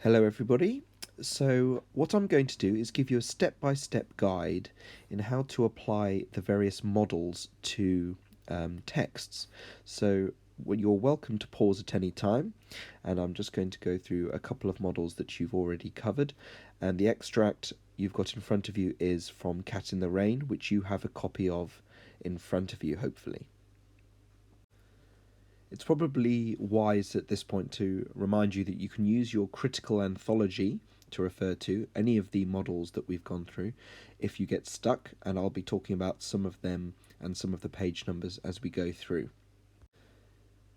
Hello everybody. So what I'm going to do is give you a step-by-step guide in how to apply the various models to texts. So you're welcome to pause at any time, and I'm just going to go through a couple of models that you've already covered, and the extract you've got in front of you is from Cat in the Rain, which you have a copy of in front of you, hopefully. It's probably wise at this point to remind you that you can use your critical anthology to refer to any of the models that we've gone through if you get stuck, and I'll be talking about some of them and some of the page numbers as we go through.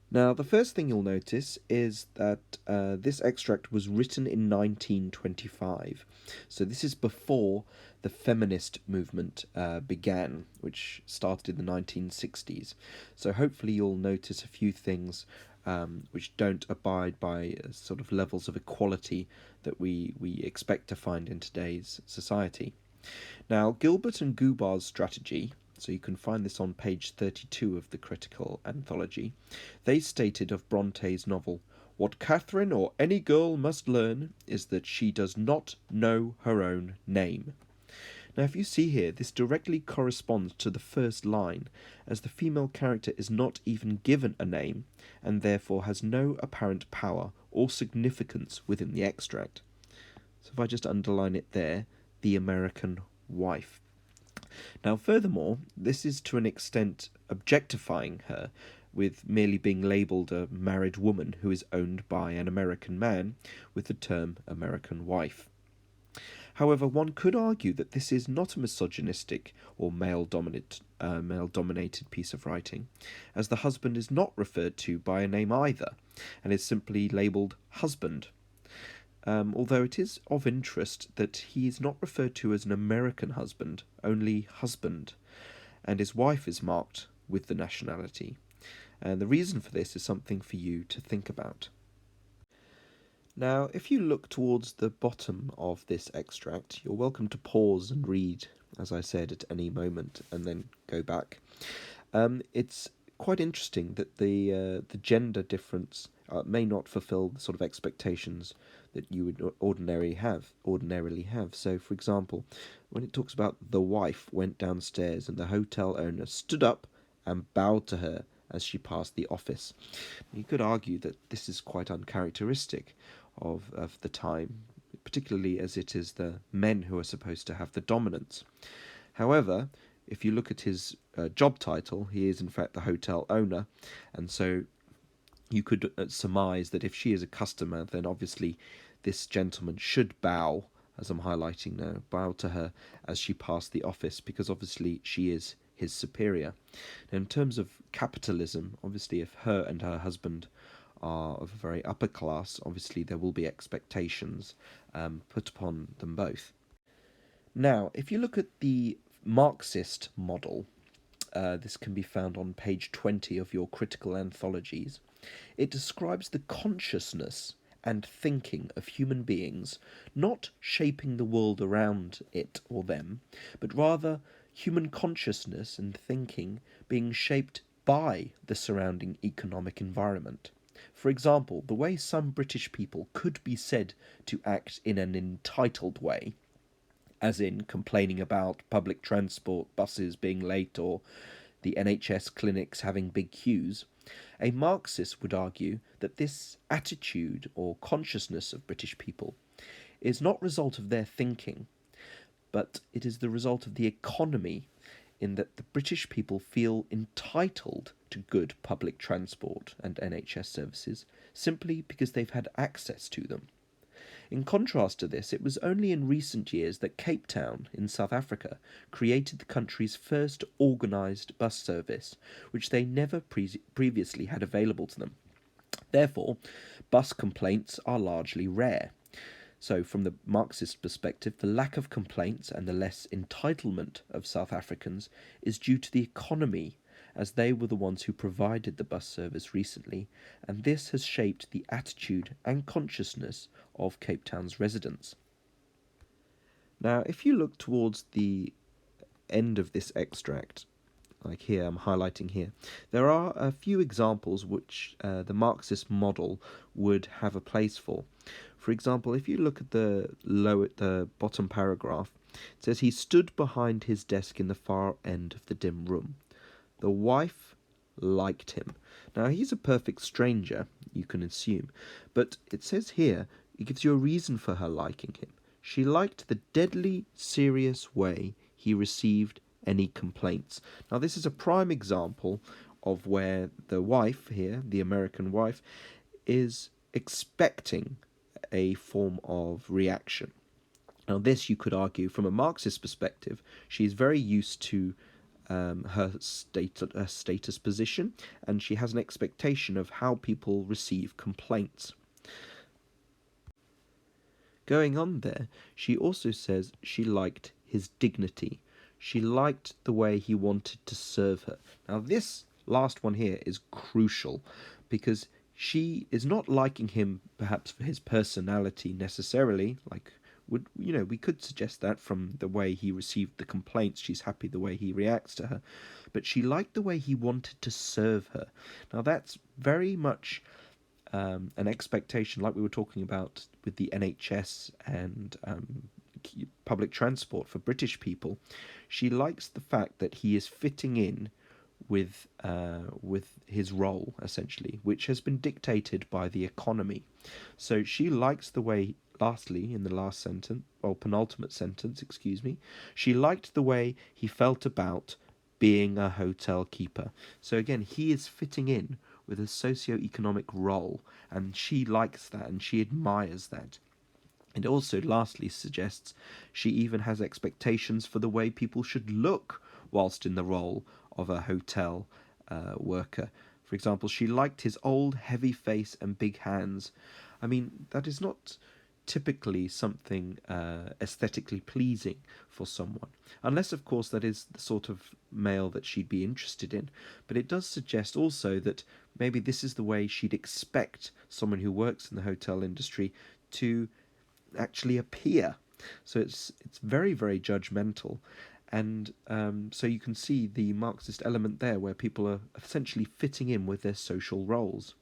Now, the first thing you'll notice is that this extract was written in 1925. So this is before the feminist movement began, which started in the 1960s. So hopefully you'll notice a few things which don't abide by sort of levels of equality that we expect to find in today's society. Now, Gilbert and Gubar's strategy, so you can find this on page 32 of the Critical Anthology, they stated of Bronte's novel, "What Catherine or any girl must learn is that she does not know her own name." Now, if you see here, this directly corresponds to the first line, as the female character is not even given a name, and therefore has no apparent power or significance within the extract. So if I just underline it there, the American wife. Now, furthermore, this is to an extent objectifying her, with merely being labelled a married woman who is owned by an American man with the term American wife. However, one could argue that this is not a misogynistic or male-dominated piece of writing, as the husband is not referred to by a name either, and is simply labelled husband. Although it is of interest that he is not referred to as an American husband, only husband, and his wife is marked with the nationality. And the reason for this is something for you to think about. Now, if you look towards the bottom of this extract, you're welcome to pause and read, as I said, at any moment, and then go back. It's quite interesting that the gender difference may not fulfil the sort of expectations that you would ordinarily have. So, for example, when it talks about the wife went downstairs and the hotel owner stood up and bowed to her as she passed the office, you could argue that this is quite uncharacteristic of the time, particularly as it is the men who are supposed to have the dominance. However, if you look at his job title, he is in fact the hotel owner, and so you could surmise that if she is a customer, then obviously this gentleman should bow, as I'm highlighting now, bow to her as she passed the office, because obviously she is his superior. Now, in terms of capitalism, obviously if her and her husband are of a very upper class, obviously there will be expectations put upon them both. Now, if you look at the Marxist model, this can be found on page 20 of your critical anthologies. It describes the consciousness and thinking of human beings not shaping the world around it or them, but rather human consciousness and thinking being shaped by the surrounding economic environment. For example, the way some British people could be said to act in an entitled way, as in complaining about public transport, buses being late, or the NHS clinics having big queues, a Marxist would argue that this attitude or consciousness of British people is not result of their thinking, but it is the result of the economy, in that the British people feel entitled to good public transport and NHS services simply because they've had access to them. In contrast to this, it was only in recent years that Cape Town in South Africa created the country's first organised bus service, which they never previously had available to them. Therefore, bus complaints are largely rare. So, from the Marxist perspective, the lack of complaints and the less entitlement of South Africans is due to the economy, as they were the ones who provided the bus service recently, and this has shaped the attitude and consciousness of Cape Town's residents. Now, if you look towards the end of this extract, like here, I'm highlighting here. There are a few examples which the Marxist model would have a place for. For example, if you look at the bottom paragraph, it says he stood behind his desk in the far end of the dim room. The wife liked him. Now, he's a perfect stranger, you can assume, but it says here, it gives you a reason for her liking him. She liked the deadly serious way he received any complaints. Now, this is a prime example of where the wife here, the American wife, is expecting a form of reaction. Now, this, you could argue, from a Marxist perspective, she's very used to her status position, and she has an expectation of how people receive complaints. Going on there, she also says she liked his dignity. She liked the way he wanted to serve her. Now, this last one here is crucial because she is not liking him perhaps for his personality necessarily, like we could suggest that from the way he received the complaints. She's happy the way he reacts to her, but she liked the way he wanted to serve her. Now, that's very much an expectation, like we were talking about with the NHS and public transport for British people. She likes the fact that he is fitting in with his role, essentially, which has been dictated by the economy. So she likes the way, lastly, in the last sentence, or penultimate sentence, excuse me, she liked the way he felt about being a hotel keeper. So again, he is fitting in with a socio-economic role, and she likes that and she admires that. It also, lastly, suggests she even has expectations for the way people should look whilst in the role of a hotel worker. For example, she liked his old, heavy face and big hands. I mean, that is not typically something aesthetically pleasing for someone, unless, of course, that is the sort of male that she'd be interested in. But it does suggest also that maybe this is the way she'd expect someone who works in the hotel industry to actually appear. So it's very, very judgmental. And so you can see the Marxist element there, where people are essentially fitting in with their social roles.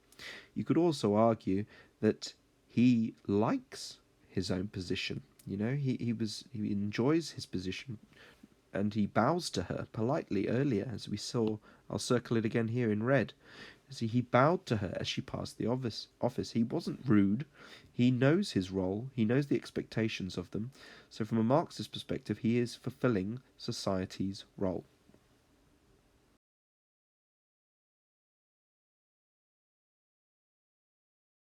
You could also argue that he likes his own position. He enjoys his position, and he bows to her politely earlier, as we saw. I'll circle it again here in red. See, he bowed to her as she passed the office. He wasn't rude. He knows his role. He knows the expectations of them. So from a Marxist perspective, he is fulfilling society's role.